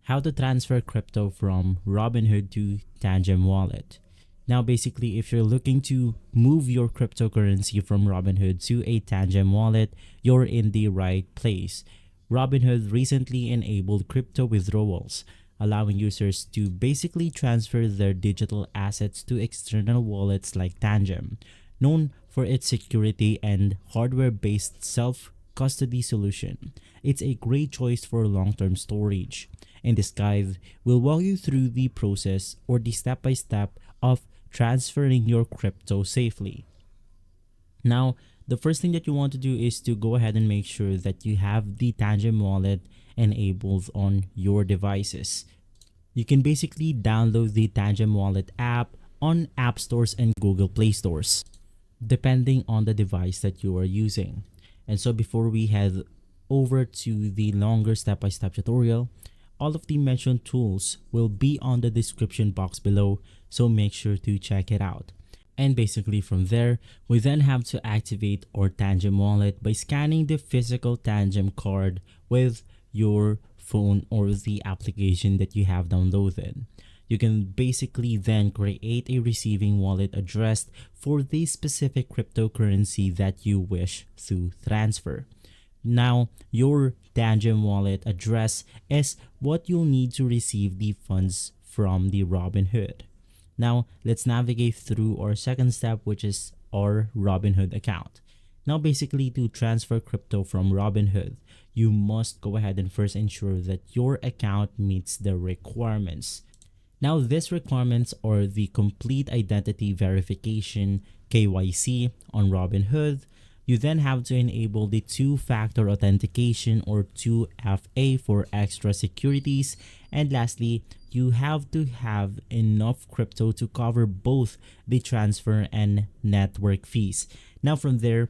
How to transfer crypto from Robinhood to Tangem wallet. Now, basically, if you're looking to move your cryptocurrency from Robinhood to a Tangem wallet, you're in the right place. Robinhood recently enabled crypto withdrawals, allowing users to basically transfer their digital assets to external wallets like Tangem, known for its security and hardware-based self-custody solution. It's a great choice for long-term storage. In this guide, we'll walk you through the process or the step-by-step of transferring your crypto safely. Now, the first thing that you want to do is to go ahead and make sure that you have the Tangem wallet enabled on your devices. You can basically download the Tangem wallet app on App Stores and Google Play Stores, depending on the device that you are using. And so before we head over to the longer step-by-step tutorial, all of the mentioned tools will be on the description box below, so make sure to check it out. And basically from there, we then have to activate our Tangem wallet by scanning the physical Tangem card with your phone or the application that you have downloaded. You can basically then create a receiving wallet address for the specific cryptocurrency that you wish to transfer. Now, your Tangem wallet address is what you'll need to receive the funds from the Robinhood. Now, let's navigate through our second step, which is our Robinhood account. Now, basically, to transfer crypto from Robinhood, you must go ahead and first ensure that your account meets the requirements. Now, these requirements are the complete identity verification (KYC) on Robinhood. You then have to enable the two-factor authentication or 2FA for extra securities. And lastly, you have to have enough crypto to cover both the transfer and network fees. Now from there,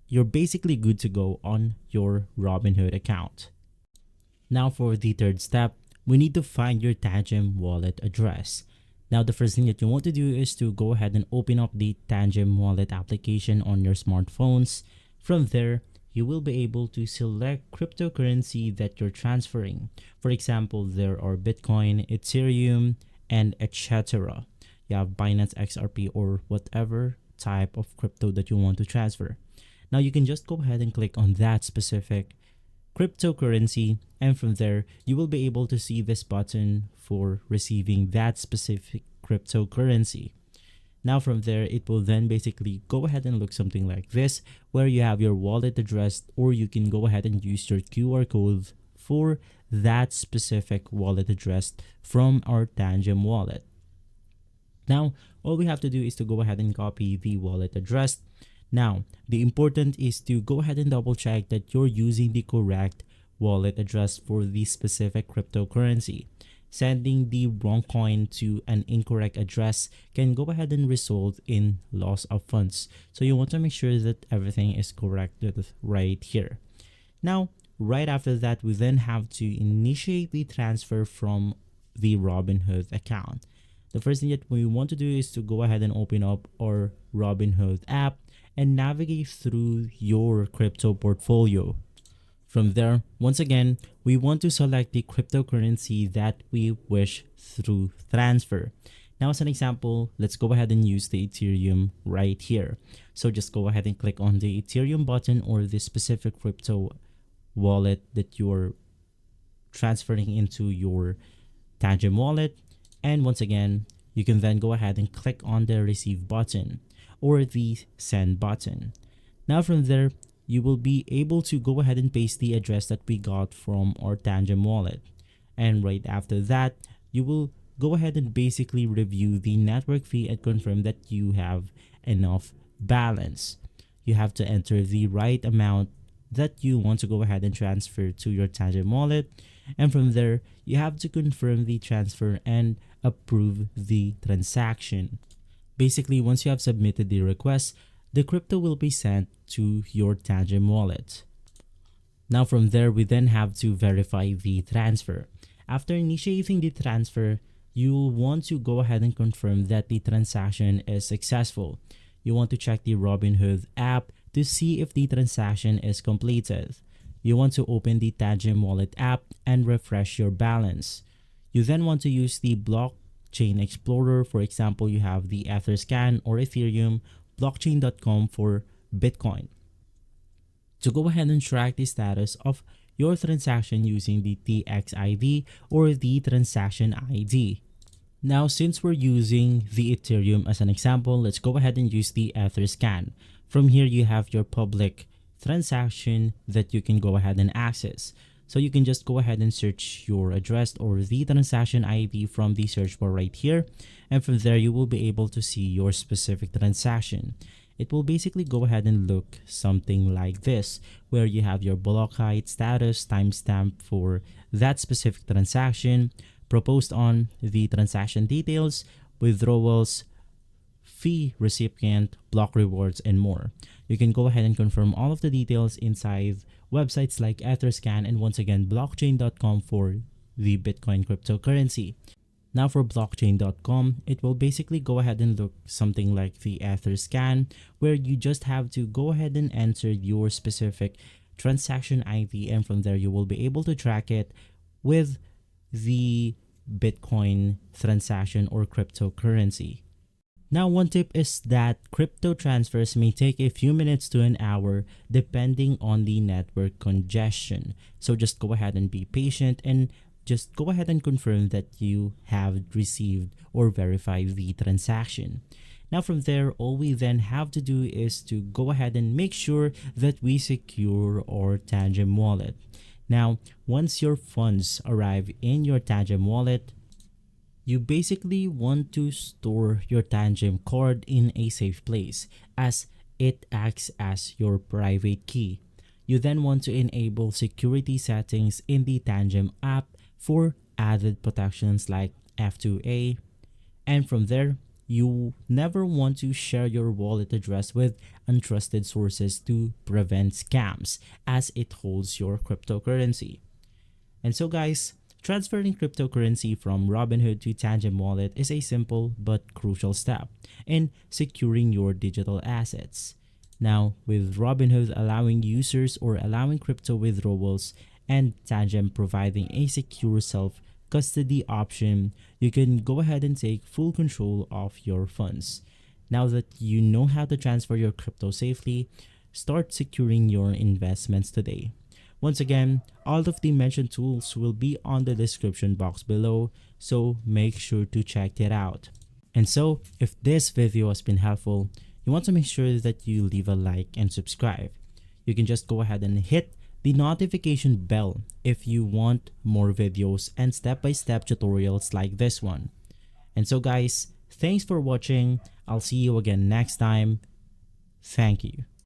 you're basically good to go on your Robinhood account. Now for the third step, we need to find your Tangem wallet address. Now, the first thing that you want to do is to go ahead and open up the Tangem wallet application on your smartphones. From there, you will be able to select cryptocurrency that you're transferring. For example, there are Bitcoin, Ethereum, and etc. You have Binance XRP or whatever type of crypto that you want to transfer. Now, you can just go ahead and click on that specific cryptocurrency, and from there you will be able to see this button for receiving that specific cryptocurrency. Now from there, it will then basically go ahead and look something like this, where you have your wallet address, or you can go ahead and use your QR code for that specific wallet address from our Tangem wallet. Now all we have to do is to go ahead and copy the wallet address. Now, the important is to go ahead and double check that you're using the correct wallet address for the specific cryptocurrency. Sending the wrong coin to an incorrect address can go ahead and result in loss of funds. So you want to make sure that everything is corrected right here. Now, right after that, we then have to initiate the transfer from the Robinhood account. The first thing that we want to do is to go ahead and open up our Robinhood app and navigate through your crypto portfolio. From there, once again, we want to select the cryptocurrency that we wish to transfer. Now, as an example, let's go ahead and use the Ethereum right here. So just go ahead and click on the Ethereum button or the specific crypto wallet that you're transferring into your Tangem wallet. And once again, you can then go ahead and click on the receive button or the send button. Now from there, you will be able to go ahead and paste the address that we got from our Tangem wallet. And right after that, you will go ahead and basically review the network fee and confirm that you have enough balance. You have to enter the right amount that you want to go ahead and transfer to your Tangem wallet. And from there, you have to confirm the transfer and approve the transaction. Basically, once you have submitted the request, the crypto will be sent to your Tangem wallet. Now from there, we then have to verify the transfer. After initiating the transfer, you'll want to go ahead and confirm that the transaction is successful. You want to check the Robinhood app to see if the transaction is completed. you want to open the Tangem wallet app and refresh your balance. You then want to use the blockchain explorer. For example, you have the Etherscan or Ethereum, blockchain.com for Bitcoin, to go ahead and track the status of your transaction using the TXID or the transaction ID. Now, since we're using the Ethereum as an example, let's go ahead and use the Etherscan. From here, you have your public transaction that you can go ahead and access. So you can just go ahead and search your address or the transaction ID from the search bar right here. And from there, you will be able to see your specific transaction. It will basically go ahead and look something like this, where you have your block height, status, timestamp for that specific transaction, proposed on, the transaction details, withdrawals, fee recipient, block rewards, and more. You can go ahead and confirm all of the details inside websites like Etherscan and once again blockchain.com for the Bitcoin cryptocurrency. Now for blockchain.com, it will basically go ahead and look something like the Etherscan, where you just have to go ahead and enter your specific transaction ID, and from there you will be able to track it with the Bitcoin transaction or cryptocurrency. Now, one tip is that crypto transfers may take a few minutes to an hour depending on the network congestion. So just go ahead and be patient and just go ahead and confirm that you have received or verified the transaction. Now from there, all we then have to do is to go ahead and make sure that we secure our Tangem wallet. Now, once your funds arrive in your Tangem wallet, you basically want to store your Tangem card in a safe place as it acts as your private key. You then want to enable security settings in the Tangem app for added protections like F2A, and from there, you never want to share your wallet address with untrusted sources to prevent scams as it holds your cryptocurrency. And so guys, transferring cryptocurrency from Robinhood to Tangem wallet is a simple but crucial step in securing your digital assets. Now, with Robinhood allowing users or allowing crypto withdrawals and Tangem providing a secure self-custody option, you can go ahead and take full control of your funds. Now that you know how to transfer your crypto safely, start securing your investments today. Once again, all of the mentioned tools will be on the description box below, so make sure to check it out. And so, if this video has been helpful, you want to make sure that you leave a like and subscribe. You can just go ahead and hit the notification bell if you want more videos and step-by-step tutorials like this one. And so guys, thanks for watching. I'll see you again next time. Thank you.